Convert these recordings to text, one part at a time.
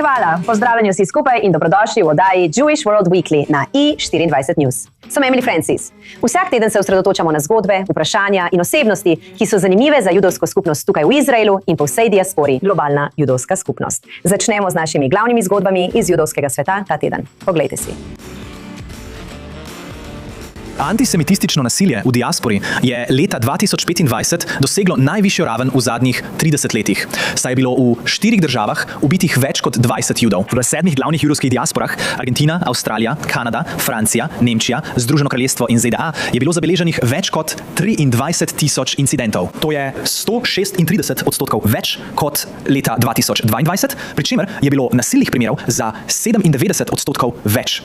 Hvala, pozdravljeni vsi skupaj in dobrodošli v oddaji Jewish World Weekly na i24 News. Sem Emily Francis. Vsak teden se osredotočamo na zgodbe, vprašanja in osebnosti, ki so zanimive za judovsko skupnost tukaj v Izraelu in po vsej diaspori, globalna judovska skupnost. Začnemo z našimi glavnimi zgodbami iz judovskega sveta ta teden. Poglejte si. Antisemitistično nasilje v diaspori je leta 2025 doseglo najvišjo raven v zadnjih 30 letih. Saj je bilo v 4 državah ubitih več kot 20 judov. V 7 glavnih judovskih diasporah, Argentina, Avstralija, Kanada, Francija, Nemčija, Združeno kraljestvo in ZDA, je bilo zabeleženih več kot 23,000 incidentov. To je 136% več kot leta 2022, pri čemer je bilo nasilnih primerov za 97% več.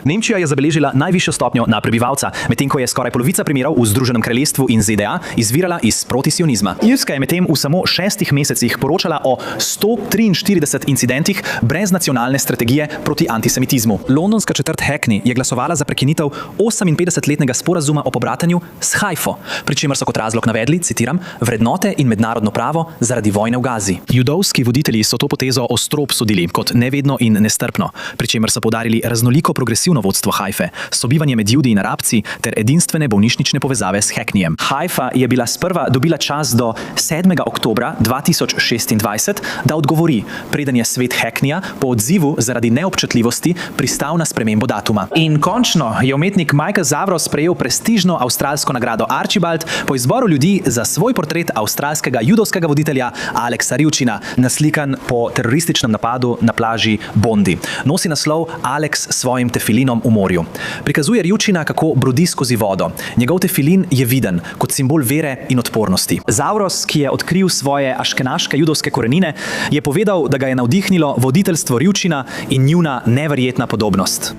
Nemčija je zabeležila najvišjo stopnjo na prebivalca, medtem ko je skoraj polovica primerov v Združenem kraljestvu in ZDA izvirala iz protisionizma. Irska je medtem v samo 6 mesecih poročala o 143 incidentih brez nacionalne strategije proti antisemitizmu. Londonska četrt Hackney je glasovala za prekinitev 58-letnega sporazuma o pobratanju s Haifo, pri čemer so kot razlog navedli, citiram, vrednote in mednarodno pravo zaradi vojne v Gazi. Judovski voditelji so to potezo ostro obsodili kot nevedno in nestrpno, pri čemer so poudarili raznoliko progresivno vodstvo Haife, sobivanje med Judi in Arabci ter edinstvene bolnišnične povezave s Hackneyjem. Haifa je bila sprva dobila čas do 7. oktobra 2026, da odgovori, preden je svet Hackneyja po odzivu zaradi neobčutljivosti pristal na spremembo datuma. In končno je umetnik Michael Zavros prejel prestižno avstralsko nagrado Archibald po izboru ljudi za svoj portret avstralskega judovskega voditelja Alexa Rivčina, naslikan po terorističnem napadu na plaži Bondi. Nosi naslov Alex svojim tefilinom v morju. Prikazuje Rivčina, kako brodi skozi vodo. Njegov tefilin je viden kot simbol vere in odpornosti. Zavros, ki je odkril svoje aškenaške judovske korenine, je povedal, da ga je navdihnilo voditeljstvo Rivčina in njuna neverjetna podobnost.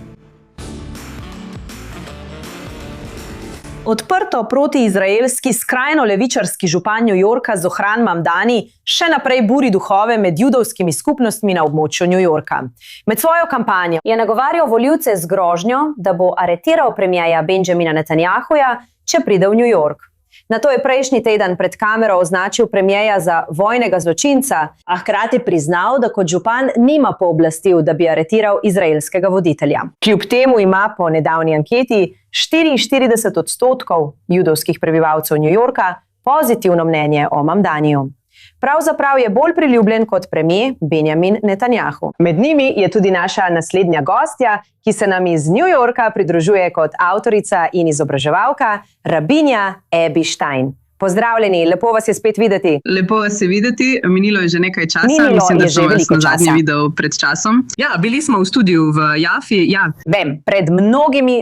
Odprto protiizraelski skrajno levičarski župan New Yorka Zohran Mamdani še naprej buri duhove med judovskimi skupnostmi na območju New Yorka. Med svojo kampanjo je nagovarjal volivce z grožnjo, da bo aretiral premierja Benjamina Netanjahuja, če pride v New York. Nato je prejšnji teden pred kamero označil premierja za vojnega zločinca, a hkrati priznal, da kot župan nima pooblastil, da bi aretiral izraelskega voditelja. Kljub temu ima po nedavni anketi 44% judovskih prebivalcev New Yorka pozitivno mnenje o Mamdaniju. Pravzaprav je bolj priljubljen kot premier Benjamin Netanjahu. Med njimi je tudi naša naslednja gostja, ki se nam iz New Yorka pridružuje kot avtorica in izobraževalka, rabinja Abby Stein. Pozdravljeni, lepo vas je spet videti. Lepo vas je videti, minilo je že nekaj časa, mislim, da sem vas nazadnje videl pred časom. Ja, bili smo v studiu v Jafi, ja. Vem, pred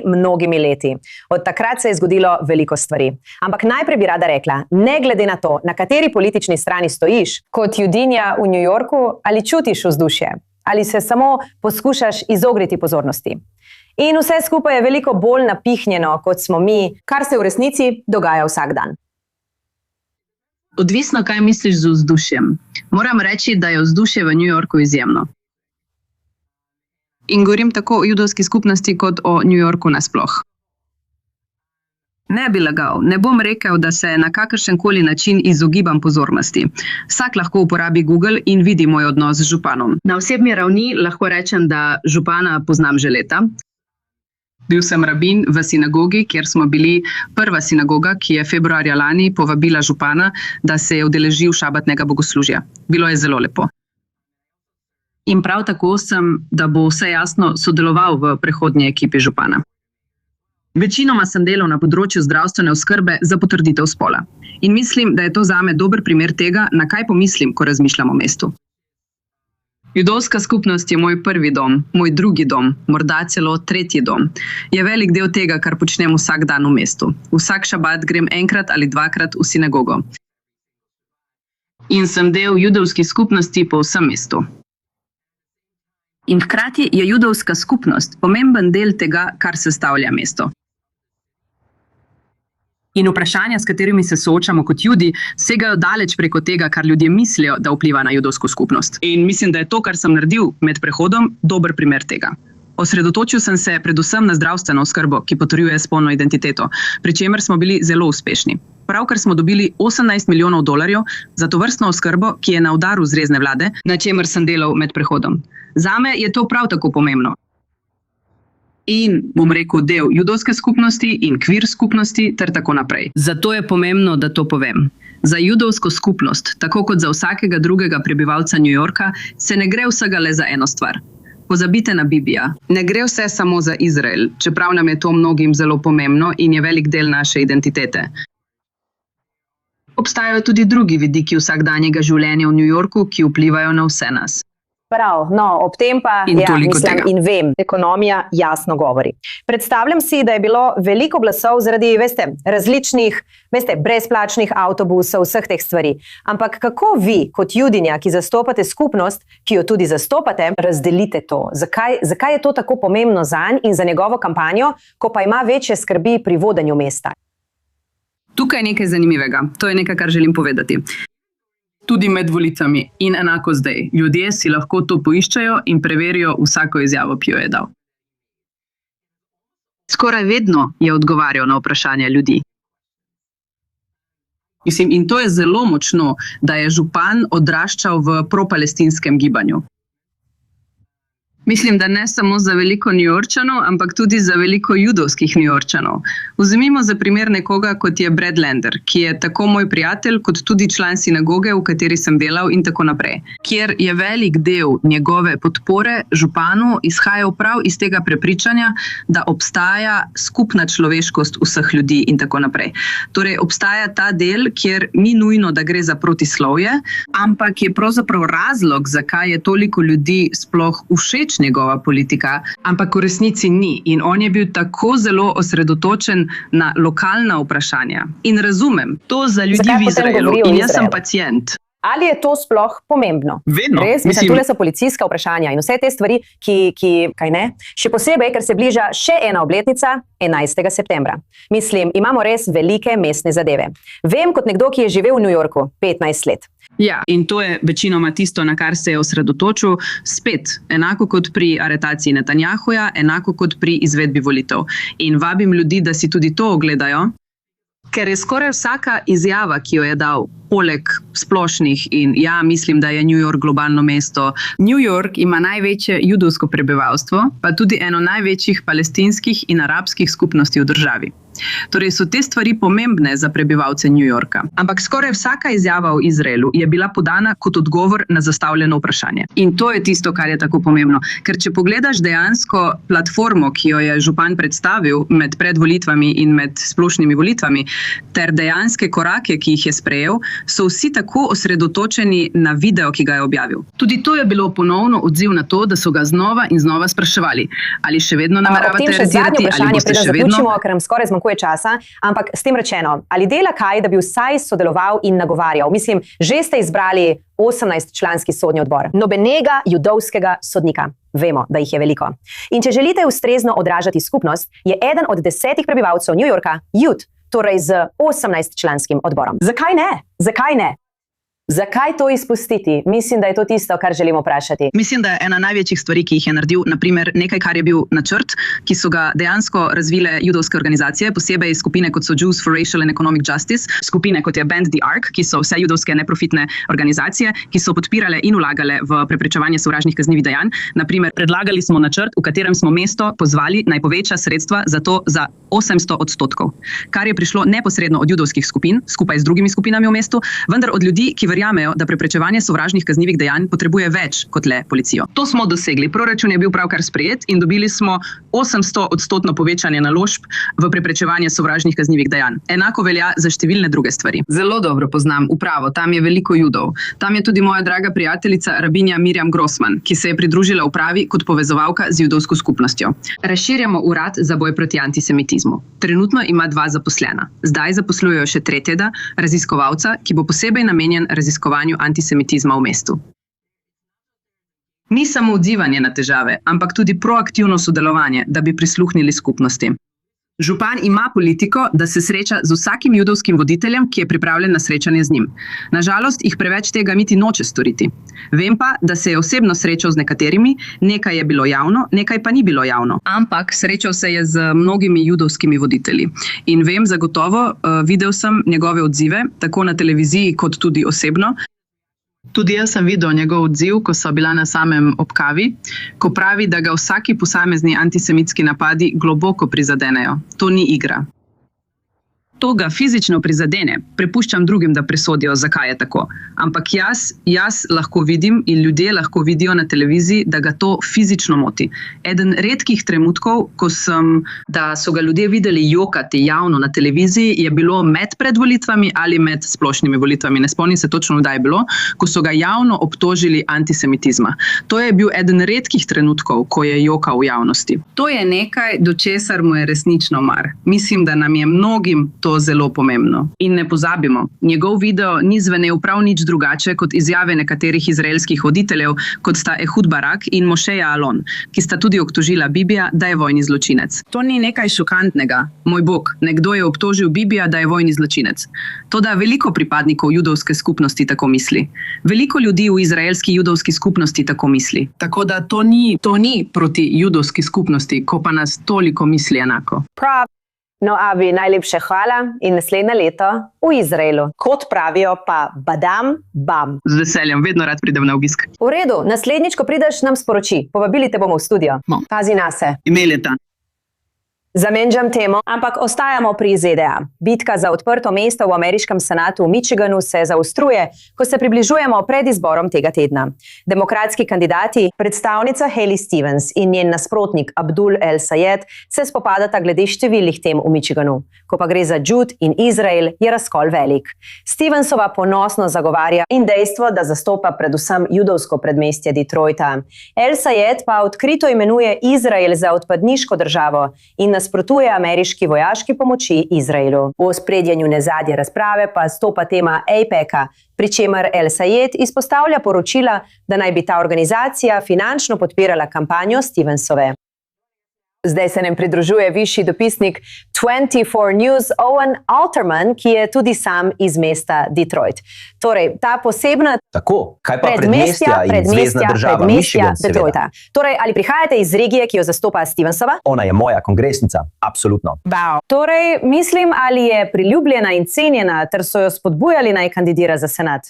mnogimi leti. Od takrat se je zgodilo veliko stvari. Ampak najprej bi rada rekla, ne glede na to, na kateri politični strani stojiš, kot judinja v New Yorku, ali čutiš vzdušje, ali se samo poskušaš izogniti pozornosti. In vse skupaj je veliko bolj napihnjeno, kot smo mi, kar se v resnici dogaja vsak dan. Odvisno, kaj misliš z vzdušjem. Moram reči, da je vzdušje v New Yorku izjemno. In govorim tako o judovski skupnosti, kot o New Yorku nasploh. Ne bi lagal, ne bom rekel, da se na kakršenkoli način izogibam pozornosti. Vsak lahko uporabi Google in vidi moj odnos z županom. Na osebni ravni lahko rečem, da župana poznam že leta. Bil sem rabin v sinagogi, kjer smo bili prva sinagoga, ki je februarja lani povabila župana, da se je udeležil šabatnega bogoslužja. Bilo je zelo lepo. In prav tako sem, da bo vse jasno, sodeloval v prehodnji ekipi župana. Večinoma sem delal na področju zdravstvene oskrbe za potrditev spola. In mislim, da je to zame dober primer tega, na kaj pomislim, ko razmišljam o mestu. Judovska skupnost je moj prvi dom, moj drugi dom, morda celo tretji dom. Je velik del tega, kar počnem vsak dan v mestu. Vsak šabat grem enkrat ali dvakrat v sinagogo. In sem del judovskih skupnosti po vsem mestu. In hkrati je judovska skupnost pomemben del tega, kar sestavlja mesto. In vprašanja, s katerimi se soočamo kot Judi, segajo daleč preko tega, kar ljudje mislijo, da vpliva na judovsko skupnost. In mislim, da je to, kar sem naredil med prehodom, dober primer tega. Osredotočil sem se predvsem na zdravstveno oskrbo, ki potrjuje spolno identiteto, pri čemer smo bili zelo uspešni. Pravkar smo dobili $18 milijonov za tovrstno oskrbo, ki je na udaru zvezne vlade, na čemer sem delal med prehodom. Zame je to prav tako pomembno. In, bom rekel, del judovske skupnosti in kvir skupnosti ter tako naprej. Zato je pomembno, da to povem. Za judovsko skupnost, tako kot za vsakega drugega prebivalca New Yorka, se ne gre vsega le za eno stvar. Pozabite na Bibija. Ne gre vse samo za Izrael, čeprav nam je to mnogim zelo pomembno in je velik del naše identitete. Obstajajo tudi drugi vidiki vsakdanjega življenja v New Yorku, ki vplivajo na vse nas. Prav, no, ob tem pa, in vem, ekonomija jasno govori. Predstavljam si, da je bilo veliko glasov zaradi, različnih, brezplačnih avtobusov, vseh teh stvari. Ampak kako vi, kot judinja, ki zastopate skupnost, ki jo tudi zastopate, razdelite to? Zakaj je to tako pomembno zanj in za njegovo kampanjo, ko pa ima večje skrbi pri vodenju mesta? Tukaj je nekaj zanimivega. To je nekaj, kar želim povedati. Tudi med volitvami in enako zdaj. Ljudje si lahko to poiščejo in preverijo vsako izjavo, ki jo je dal. Skoraj vedno je odgovarjal na vprašanja ljudi. In to je zelo močno, da je župan odraščal v propalestinskem gibanju. Mislim, da ne samo za veliko Newyorčanov, ampak tudi za veliko judovskih Newyorčanov. Vzemimo za primer nekoga, kot je Brad Lander, ki je tako moj prijatelj, kot tudi član sinagoge, v kateri sem delal in tako naprej. Kjer je velik del njegove podpore županu izhajal prav iz tega prepričanja, da obstaja skupna človeškost vseh ljudi in tako naprej. Torej, obstaja ta del, kjer ni nujno, da gre za protislovje, ampak je pravzaprav razlog, zakaj je toliko ljudi sploh všeč njegova politika, ampak v resnici ni. In on je bil tako zelo osredotočen na lokalna vprašanja. In razumem, to za ljudi v Izraelu. In jaz sem pacient. Ali je to sploh pomembno? Vedno. Res? Tule so policijska vprašanja in vse te stvari, kaj ne? Še posebej, ker se bliža še ena obletnica, 11. septembra. Mislim, imamo res velike mestne zadeve. Vem kot nekdo, ki je živel v New Yorku 15 let. Ja, in to je večinoma tisto, na kar se je osredotočil, spet, enako kot pri aretaciji Netanjahuja, enako kot pri izvedbi volitev. In vabim ljudi, da si tudi to ogledajo, ker je skoraj vsaka izjava, ki jo je dal, poleg splošnih in mislim, da je New York globalno mesto. New York ima največje judovsko prebivalstvo, pa tudi eno največjih palestinskih in arabskih skupnosti v državi. Torej so te stvari pomembne za prebivalce New Yorka. Ampak skoraj vsaka izjava o Izraelu je bila podana kot odgovor na zastavljeno vprašanje. In to je tisto, kar je tako pomembno. Ker če pogledaš dejansko platformo, ki jo je župan predstavil med predvolitvami in med splošnimi volitvami, ter dejanske korake, ki jih je sprejel, so vsi tako osredotočeni na video, ki ga je objavil. Tudi to je bilo ponovno odziv na to, da so ga znova in znova spraševali. Ali še vedno nameravate aretirati, ali boste še vedno... Ker nam skoraj zmanjkuje časa, ampak s tem rečeno, ali dela kaj, da bi vsaj sodeloval in nagovarjal? Mislim, že ste izbrali 18-članski sodni odbor. Nobenega judovskega sodnika. Vemo, da jih je veliko. In če želite ustrezno odražati skupnost, je eden od 10 prebivalcev New Yorka Jud, torej z 18-članskim odborom. Zakaj ne? Zakaj ne? Zakaj to izpustiti? Mislim, da je to tisto, kar želimo vprašati. Mislim, da je ena največjih stvari, ki jih je naredil, naprimer nekaj, kar je bil načrt, ki so ga dejansko razvile judovske organizacije, posebej skupine kot so Jews for Racial and Economic Justice, skupine kot je Bend the Ark, ki so vse judovske neprofitne organizacije, ki so podpirale in vlagale v preprečevanje sovražnih kaznivih dejanj. Naprimer, predlagali smo načrt, v katerem smo mesto pozvali naj poveča sredstva za to za 800%, kar je prišlo neposredno od judovskih skupin, skupaj z drugimi skupinami v mestu, vendar od ljudi, ki verjamejo, da preprečevanje sovražnih kaznivih dejanj potrebuje več kot le policijo. To smo dosegli. Proračun je bil pravkar sprejet in dobili smo 800% povečanje naložb v preprečevanje sovražnih kaznivih dejanj. Enako velja za številne druge stvari. Zelo dobro poznam upravo, tam je veliko Judov. Tam je tudi moja draga prijateljica rabinja Miriam Grossman, ki se je pridružila upravi kot povezovalka z judovsko skupnostjo. Razširjamo urad za boj proti antisemitizmu. Trenutno ima 2 zaposlena. Zdaj zaposlujejo še 3. raziskovalca, ki bo posebej namenjen raziskovanju antisemitizma v mestu. Ni samo odzivanje na težave, ampak tudi proaktivno sodelovanje, da bi prisluhnili skupnosti. Župan ima politiko, da se sreča z vsakim judovskim voditeljem, ki je pripravljen na srečanje z njim. Nažalost, jih preveč tega niti noče storiti. Vem pa, da se je osebno srečal z nekaterimi, nekaj je bilo javno, nekaj pa ni bilo javno. Ampak srečal se je z mnogimi judovskimi voditelji. In vem zagotovo, videl sem njegove odzive, tako na televiziji kot tudi osebno. Tudi jaz sem videl njegov odziv, ko so bila na samem ob kavi, ko pravi, da ga vsaki posamezni antisemitski napadi globoko prizadenejo. To ni igra. To ga fizično prizadene, prepuščam drugim, da presodijo, zakaj je tako. Ampak jaz lahko vidim in ljudje lahko vidijo na televiziji, da ga to fizično moti. Eden redkih trenutkov, da so ga ljudje videli jokati javno na televiziji, je bilo med predvolitvami ali med splošnimi volitvami. Ne spomnim se točno, kdaj je bilo, ko so ga javno obtožili antisemitizma. To je bil eden redkih trenutkov, ko je jokal v javnosti. To je nekaj, do česar mu je resnično mar. Mislim, da nam je mnogim to zelo pomembno. In ne pozabimo, njegov video ni zvenel prav nič drugače kot izjave nekaterih izraelskih voditeljev, kot sta Ehud Barak in Mošeja Alon, ki sta tudi obtožila Bibija, da je vojni zločinec. To ni nekaj šokantnega. Moj bog, nekdo je obtožil Bibija, da je vojni zločinec. Toda veliko pripadnikov judovske skupnosti tako misli. Veliko ljudi v izraelski judovski skupnosti tako misli. Tako da to ni proti judovski skupnosti, ko pa nas toliko misli enako. No, Avi, najlepše hvala in naslednje leto v Izraelu. Kot pravijo pa badam, bam. Z veseljem, vedno rad pridem na obisk. V redu, naslednjič, ko prideš, nam sporoči. Povabili te bomo v studio. Pazi nase. Email je ta. Zamenjam temo, ampak ostajamo pri ZDA. Bitka za odprto mesto v ameriškem senatu v Michiganu se zaostruje, ko se približujemo pred izborom tega tedna. Demokratski kandidati, predstavnica Haley Stevens in njen nasprotnik Abdul El-Sayed se spopadata glede številnih tem v Michiganu. Ko pa gre za Jud in Izrael, je razkol velik. Stevensova ponosno zagovarja in dejstvo, da zastopa predvsem judovsko predmestje Detroita. El-Sayed pa odkrito imenuje Izrael za odpadniško državo in nasprotuje ameriški vojaški pomoči Izraelu. V ospredje njune zadnje razprave pa stopa tema AIPAC-a, pri čemer El-Sayed izpostavlja poročila, da naj bi ta organizacija finančno podpirala kampanjo Stevensove. Zdaj se nam pridružuje višji dopisnik 24 News Owen Alterman, ki je tudi sam iz mesta Detroit. Torej, ta posebna Tako, kaj pa predmestja in zvezna država Michigan, Detroita. Torej, ali prihajate iz regije, ki jo zastopa Stevensova? Ona je moja kongresnica, absolutno. Torej, mislim, ali je priljubljena in cenjena, ter so jo spodbujali naj kandidira za senat?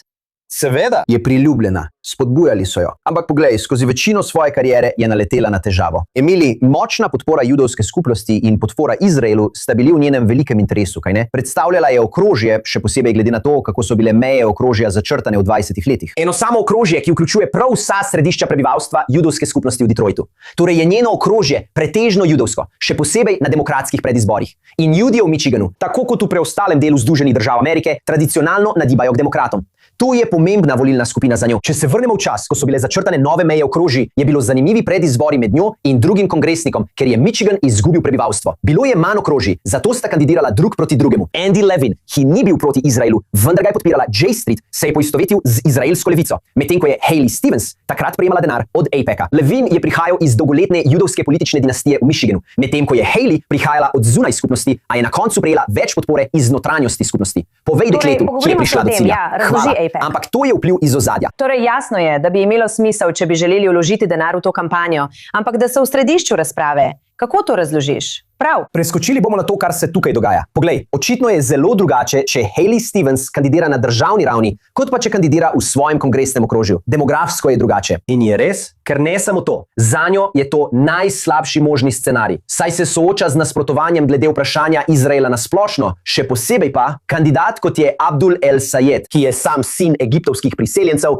Seveda je priljubljena, spodbujali so jo. Ampak poglej, skozi večino svoje kariere je naletela na težavo. Emily, močna podpora judovske skupnosti in podpora Izraelu sta bili v njenem velikem interesu, kajne? Predstavljala je okrožje, še posebej glede na to, kako so bile meje okrožja začrtane v 20 letih. Eno samo okrožje, ki vključuje prav vsa središča prebivalstva judovske skupnosti v Detroitu. Torej je njeno okrožje pretežno judovsko, še posebej na demokratskih predizborih. In Judje v Michiganu, tako kot v preostalem delu Združenih držav Amerike, tradicionalno nagibajo k demokratom. To je pomembna volilna skupina za njo. Če se vrnemo v čas, ko so bile začrtane nove meje okrožij, je bilo zanimivi predizbori med njo in drugim kongresnikom, ker je Michigan izgubil prebivalstvo. Bilo je manj okrožij, zato sta kandidirala drug proti drugemu. Andy Levin, ki ni bil proti Izraelu, vendar ga je podpirala J Street, se je poistovetil z izraelsko levico, medtem ko je Haley Stevens takrat prejemala denar od AIPAC-a. Levin je prihajal iz dolgoletne judovske politične dinastije v Michiganu, medtem ko je Haley prihajala od zunaj skupnosti, a je na koncu prejela več podpore iz notranjosti skupnosti. Povej dekletu, ki je prišla do cilja. Hvala. Ampak to je vpliv iz ozadja. Torej, jasno je, da bi imelo smisel, če bi želeli vložiti denar v to kampanjo, ampak da so v središču razprave. Kako to razložiš? Prav. Preskočili bomo na to, kar se tukaj dogaja. Poglej, očitno je zelo drugače, če Haley Stevens kandidira na državni ravni, kot pa če kandidira v svojem kongresnem okrožju. Demografsko je drugače. In je res, ker ne samo to. Zanjo je to najslabši možni scenarij. Saj se sooča z nasprotovanjem glede vprašanja Izraela na splošno, še posebej pa kandidat kot je Abdul El-Sayed, ki je sam sin egiptovskih priseljencev,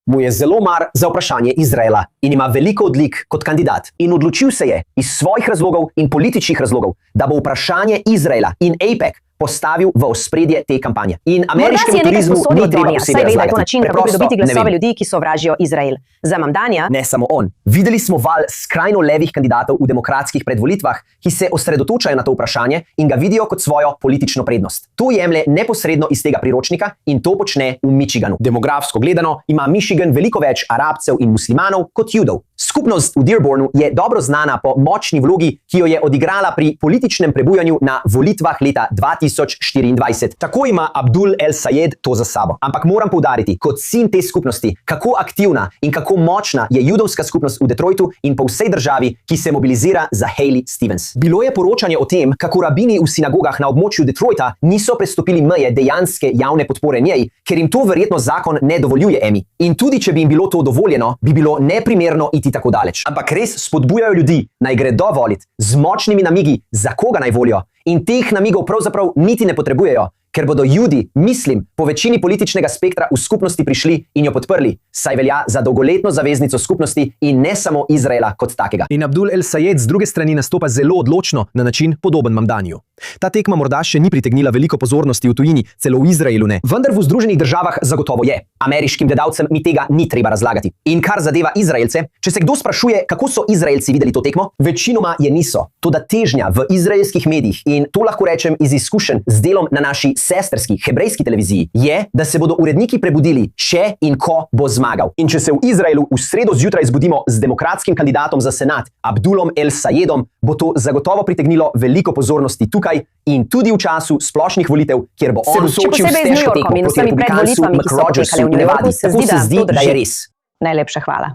mu je zelo mar za vprašanje Izraela in ima veliko odlik kot kandidat. In odločil se je iz svojih razlogov in političnih razlogov, da bo vprašanje Izraela in AIPAC postavil v ospredje te kampanje. In Morda si ameriškemu je nekaj turizmu sposodil ni od treba Donija, posebej saj ve, da je to razlagati. način, kako Preprosto pridobiti ne glasove vem. ljudi, ki sovražijo Izrael. Za Mamdanija Ne samo on. Videli smo val skrajno levih kandidatov v demokratskih predvolitvah, ki se osredotočajo na to vprašanje in ga vidijo kot svojo politično prednost. To jemlje neposredno iz tega priročnika in to počne v Michiganu. Demografsko gledano ima Michigan veliko več Arabcev in muslimanov kot Judov. Skupnost v Dearbornu je dobro znana po močni vlogi, ki jo je odigrala pri političnem prebujanju na volitvah leta 2024. Tako ima Abdul El Sayed to za sabo. Ampak moram poudariti, kot sin te skupnosti, kako aktivna in kako močna je judovska skupnost v Detroitu in po vsej državi, ki se mobilizira za Hailey Stevens. Bilo je poročanje o tem, kako rabini v sinagogah na območju Detroita niso prestopili meje dejanske javne podpore njej, ker jim to verjetno zakon ne dovoljuje, Emi. In tudi, če bi jim bilo to dovoljeno, bi bilo neprimerno iti tako daleč. Ampak res spodbujajo ljudi, naj gredo volit z močnimi namigi, za koga naj volijo. In teh namigov pravzaprav niti ne potrebujejo, ker bodo Judi, mislim, po večini političnega spektra v skupnosti prišli in jo podprli, saj velja za dolgoletno zaveznico skupnosti in ne samo Izraela kot takega. In Abdul El Sayed z druge strani nastopa zelo odločno na način podoben Mamdaniju. Ta tekma morda še ni pritegnila veliko pozornosti v tujini, celo v Izraelu ne. Vendar v Združenih državah zagotovo je. Ameriškim gledalcem mi tega ni treba razlagati. In kar zadeva Izraelce, če se kdo sprašuje, kako so Izraelci videli to tekmo, večinoma je niso. Toda težnja v izraelskih medijih, in to lahko rečem iz izkušenj z delom na naši sestrski hebrejski televiziji, je, da se bodo uredniki prebudili, če in ko bo zmagal. In če se v Izraelu v sredo zjutraj zbudimo z demokratskim kandidatom za senat, Abdulom El Sayedom, bo to zagotovo pritegnilo veliko pozornosti tukaj in tudi v času splošnih volitev, kjer bo on soočil s težko tekmo proti republikancu McRogersu. Tako se zdi, da je res. Najlepša hvala.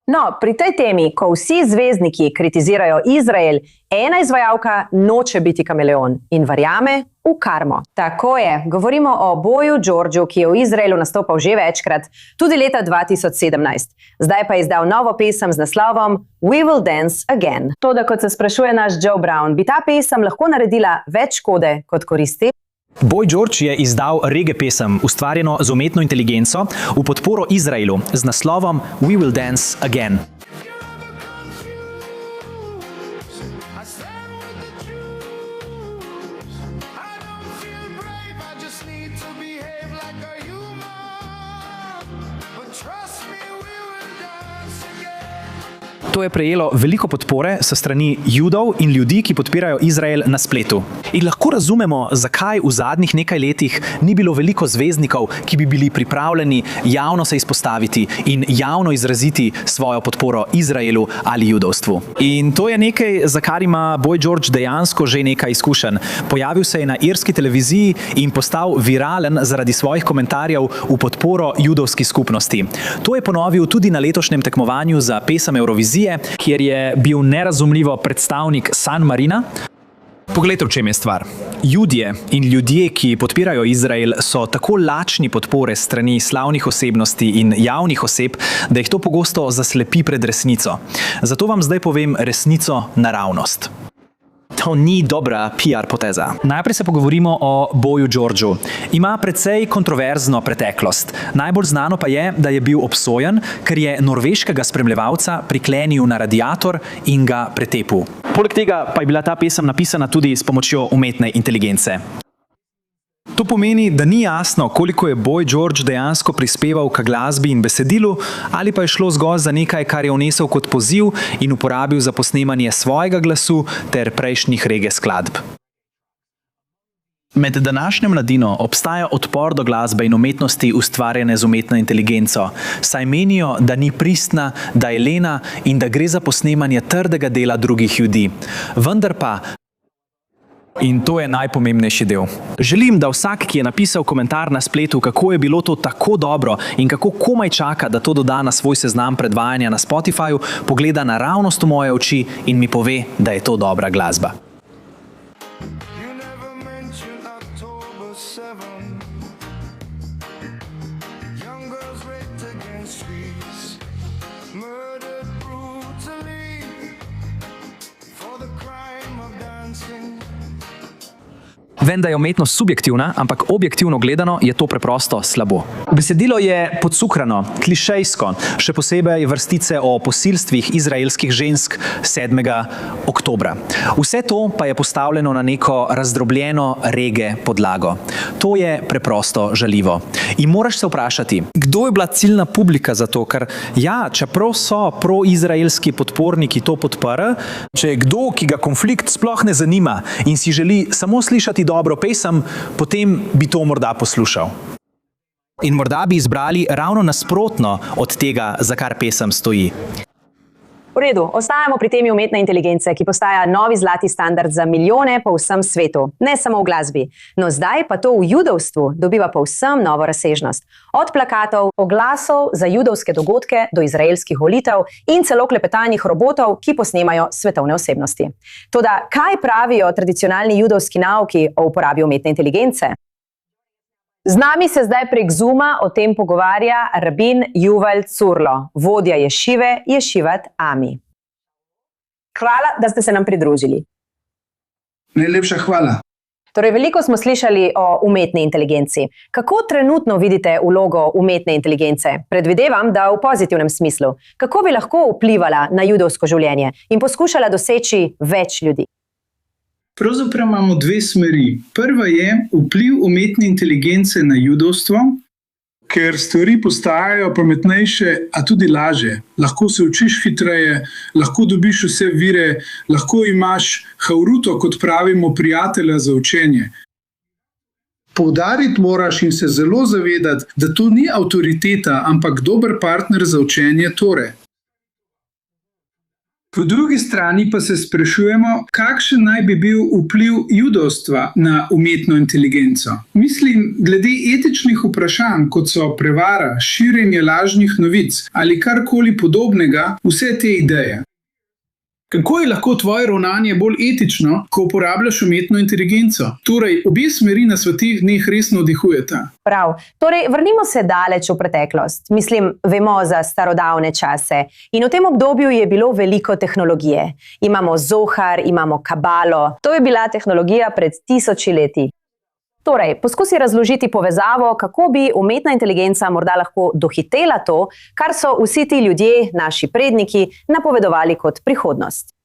No, pri tej temi, ko vsi zvezdniki kritizirajo Izrael, ena izvajalka noče biti kameleon in verjame v karmo. Tako je, govorimo o Boyu Georgeu, ki je v Izraelu nastopal že večkrat, tudi leta 2017. Zdaj pa je izdal novo pesem z naslovom We Will Dance Again. Toda, kot se sprašuje naš Joe Brown, bi ta pesem lahko naredila več škode kot koristi? Boy George je izdal reggae pesem, ustvarjeno z umetno inteligenco, v podporo Izraelu z naslovom We Will Dance Again. To je prejelo veliko podpore s strani Judov in ljudi, ki podpirajo Izrael na spletu. In lahko razumemo, zakaj v zadnjih nekaj letih ni bilo veliko zvezdnikov, ki bi bili pripravljeni javno se izpostaviti in javno izraziti svojo podporo Izraelu ali judovstvu. In to je nekaj, za kar ima Boy George dejansko že nekaj izkušenj. Pojavil se je na irski televiziji in postal viralen zaradi svojih komentarjev v podporo judovski skupnosti. To je ponovil tudi na letošnjem tekmovanju za pesem Eurovizije, kjer je bil nerazumljivo predstavnik San Marina. Poglejte, v čem je stvar. Judje in ljudje, ki podpirajo Izrael, so tako lačni podpore strani slavnih osebnosti in javnih oseb, da jih to pogosto zaslepi pred resnico. Zato vam zdaj povem resnico naravnost. To ni dobra PR poteza. Najprej se pogovorimo o Boyu Georgeu. Ima precej kontroverzno preteklost. Najbolj znano pa je, da je bil obsojen, ker je norveškega spremljevalca priklenil na radiator in ga pretepil. Poleg tega pa je bila ta pesem napisana tudi s pomočjo umetne inteligence. To pomeni, da ni jasno, koliko je Boy George dejansko prispeval k glasbi in besedilu, ali pa je šlo zgolj za nekaj, kar je vnesel kot poziv in uporabil za posnemanje svojega glasu ter prejšnjih reggae skladb. Med današnjo mladino obstaja odpor do glasbe in umetnosti ustvarjene z umetno inteligenco, saj menijo, da ni pristna, da je lena in da gre za posnemanje trdega dela drugih ljudi. Vendar pa, in to je najpomembnejši del. Želim, da vsak, ki je napisal komentar na spletu, kako je bilo to tako dobro in kako komaj čaka, da to doda na svoj seznam predvajanja na Spotifyju, pogleda naravnost v moje oči in mi pove, da je to dobra glasba. Vem, da je umetnost subjektivna, ampak objektivno gledano je to preprosto slabo. Besedilo je podcukrano, klišejsko, še posebej vrstice o posilstvih izraelskih žensk 7. oktobra. Vse to pa je postavljeno na neko razdrobljeno rege podlago. To je preprosto žaljivo. In moraš se vprašati, kdo je bila ciljna publika za to, ker ja, čeprav so proizraelski podporniki to podprli, če je kdo, ki ga konflikt sploh ne zanima in si želi samo slišati dobro pesem, potem bi to morda poslušal. In morda bi izbrali ravno nasprotno od tega, za kar pesem stoji. V redu, ostajamo pri temi umetne inteligence, ki postaja novi zlati standard za milijone po vsem svetu, ne samo v glasbi. No zdaj pa to v judovstvu dobiva povsem novo razsežnost. Od plakatov, oglasov za judovske dogodke do izraelskih volitev in celo klepetalnih robotov, ki posnemajo svetovne osebnosti. Toda kaj pravijo tradicionalni judovski nauki o uporabi umetne inteligence? Z nami se zdaj prek Zooma o tem pogovarja rabin Juval Curlo, vodja ješive Ješivat Ami. Hvala, da ste se nam pridružili. Najlepša hvala. Torej, veliko smo slišali o umetni inteligenci. Kako trenutno vidite vlogo umetne inteligence? Predvidevam, da v pozitivnem smislu. Kako bi lahko vplivala na judovsko življenje in poskušala doseči več ljudi? Pravzaprav imamo dve smeri. Prva je vpliv umetne inteligence na judovstvo, ker stvari postajajo pametnejše, a tudi lažje. Lahko se učiš hitreje, lahko dobiš vse vire, lahko imaš hauruto, kot pravimo, prijatelja za učenje. Poudariti moraš in se zelo zavedati, da to ni avtoriteta, ampak dober partner za učenje Tore. Po drugi strani pa se sprašujemo, kakšen naj bi bil vpliv judovstva na umetno inteligenco. Mislim, glede etičnih vprašanj, kot so prevara, širjenje lažnih novic ali karkoli podobnega, vse te ideje. Kako je lahko tvoje ravnanje bolj etično, ko uporabljaš umetno inteligenco? Torej, obe smeri nas v teh dneh res navdihujeta. Prav. Torej, vrnimo se daleč v preteklost. Mislim, vemo za starodavne čase. In v tem obdobju je bilo veliko tehnologije. Imamo Zohar, imamo Kabalo. To je bila tehnologija pred 1000 leti. Torej, poskusi razložiti povezavo, kako bi umetna inteligenca morda lahko dohitela to, kar so vsi ti ljudje, naši predniki, napovedovali kot prihodnost.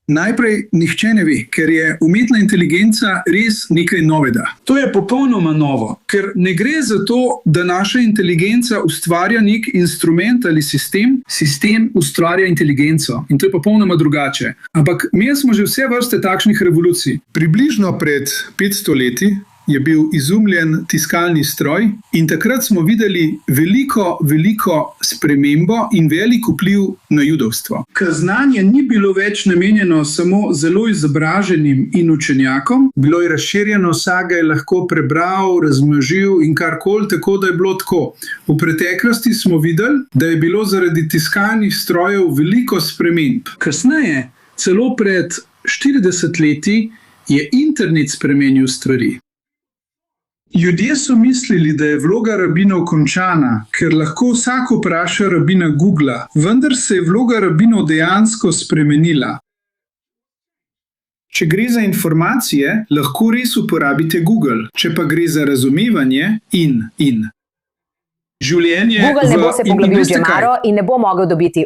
Najprej nihče ne ve, ker je umetna inteligenca res nekaj novega. To je popolnoma novo, ker ne gre za to, da naša inteligenca ustvarja nek instrument ali sistem. Sistem ustvarja inteligenco in to je popolnoma drugače. Ampak mi smo že vse vrste takšnih revolucij. Približno pred 500 leti je bil izumljen tiskalni stroj in takrat smo videli veliko spremembo in velik vpliv na judovstvo. Ker znanje ni bilo več namenjeno samo zelo izobraženim in učenjakom, bilo je razširjeno, vsak ga je lahko prebral, razmnožil in karkoli, tako da je bilo tako. V preteklosti smo videli, da je bilo zaradi tiskalnih strojev veliko sprememb. Kasneje, celo pred 40 leti, je internet spremenil stvari. Ljudje so mislili, da je vloga rabinov končana, ker lahko vsak vpraša rabina Googla, vendar se je vloga rabinov dejansko spremenila. Če gre za informacije, lahko res uporabite Google, če pa gre za razumevanje in. Življenje Google ne bo se poglobil v Gemaro in ne bo mogel dobiti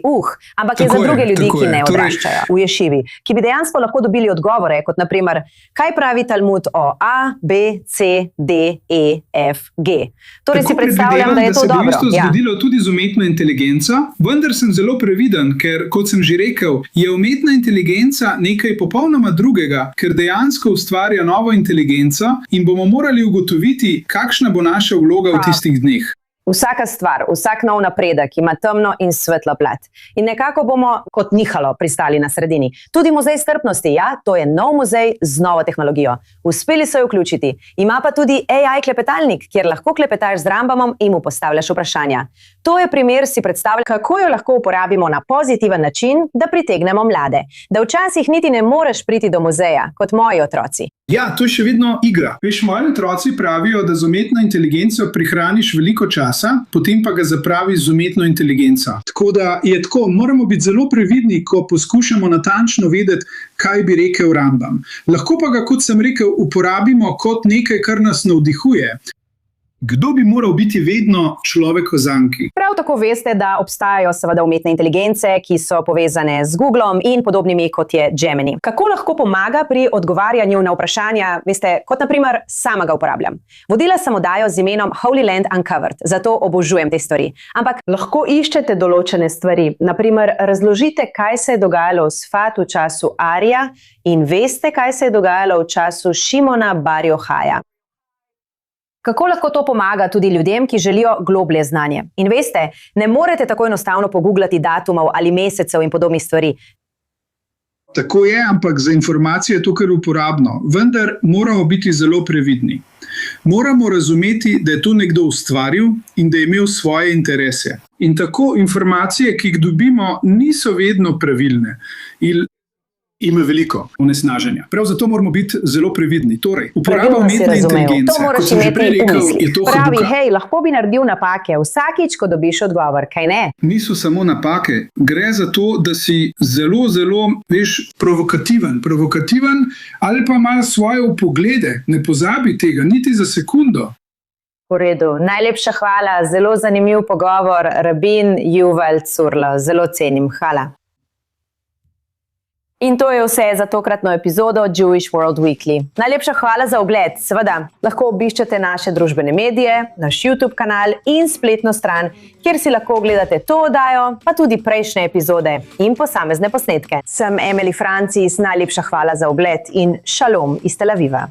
ampak je za druge ljudi, ki ne odraščajo v ješivi, ki bi dejansko lahko dobili odgovore, kot naprimer, kaj pravi Talmud o A, B, C, D, E, F, G. Torej si predstavljam, da je to dobro. Da se bo isto zgodilo tudi z umetno inteligenco, vendar sem zelo previden, ker, kot sem že rekel, je umetna inteligenca nekaj popolnoma drugega, ker dejansko ustvarja novo inteligenco in bomo morali ugotoviti, kakšna bo naša vloga v tistih dneh. Vsaka stvar, vsak nov napredek ima temno in svetlo plat. In nekako bomo kot nihalo pristali na sredini. Tudi muzej strpnosti, ja, to je nov muzej z novo tehnologijo. Uspeli so jo vključiti. Ima pa tudi AI klepetalnik, kjer lahko klepetaš z Rambamom in mu postavljaš vprašanja. To je primer, si predstavlja, kako jo lahko uporabimo na pozitiven način, da pritegnemo mlade. Da včasih niti ne moreš priti do muzeja, kot moji otroci. Ja, to je še vedno igra. Veš, moji otroci pravijo, da z umetno inteligenco prihraniš veliko časa, potem pa ga zapraviš z umetno inteligenco. Tako da je tako, moramo biti zelo previdni, ko poskušamo natančno vedeti, kaj bi rekel Rambam. Lahko pa ga, kot sem rekel, uporabimo kot nekaj, kar nas navdihuje. Kdo bi moral biti vedno človek v zanki? Prav tako veste, da obstajajo seveda umetne inteligence, ki so povezane z Googlom in podobnimi, kot je Gemini. Kako lahko pomaga pri odgovarjanju na vprašanja, veste, kot naprimer sama ga uporabljam. Vodila sem oddajo z imenom Holy Land Uncovered, zato obožujem te stvari. Ampak lahko iščete določene stvari. Naprimer, razložite, kaj se je dogajalo s Sfat v času Arija in veste, kaj se je dogajalo v času Šimona bar Johaja. Kako lahko to pomaga tudi ljudem, ki želijo globlje znanje? In veste, ne morete tako enostavno pogooglati datumov ali mesecev in podobnih stvari. Tako je, ampak za informacije je to kar uporabno. Vendar moramo biti zelo previdni. Moramo razumeti, da je to nekdo ustvaril in da je imel svoje interese. In tako informacije, ki jih dobimo, niso vedno pravilne. Ima veliko onesnaženja. Prav zato moramo biti zelo previdni. Torej, uporaba umetne inteligence, to moraš imeti v mislih. Pravi, hej, lahko bi naredil napake vsakič, ko dobiš odgovor, kaj ne? Niso samo napake. Gre za to, da si zelo, veš, provokativen ali pa ima svoje vpoglede. Ne pozabi tega, niti za sekundo. V redu. Najlepša hvala. Zelo zanimiv pogovor. Rabin Yuval Curlo. Zelo cenim. Hvala. In to je vse za tokratno epizodo Jewish World Weekly. Najlepša hvala za ogled. Seveda, lahko obiščete naše družbene medije, naš YouTube kanal in spletno stran, kjer si lahko ogledate to oddajo, pa tudi prejšnje epizode in posamezne posnetke. Sem Emily Francis, najlepša hvala za ogled in šalom iz Tel Aviva.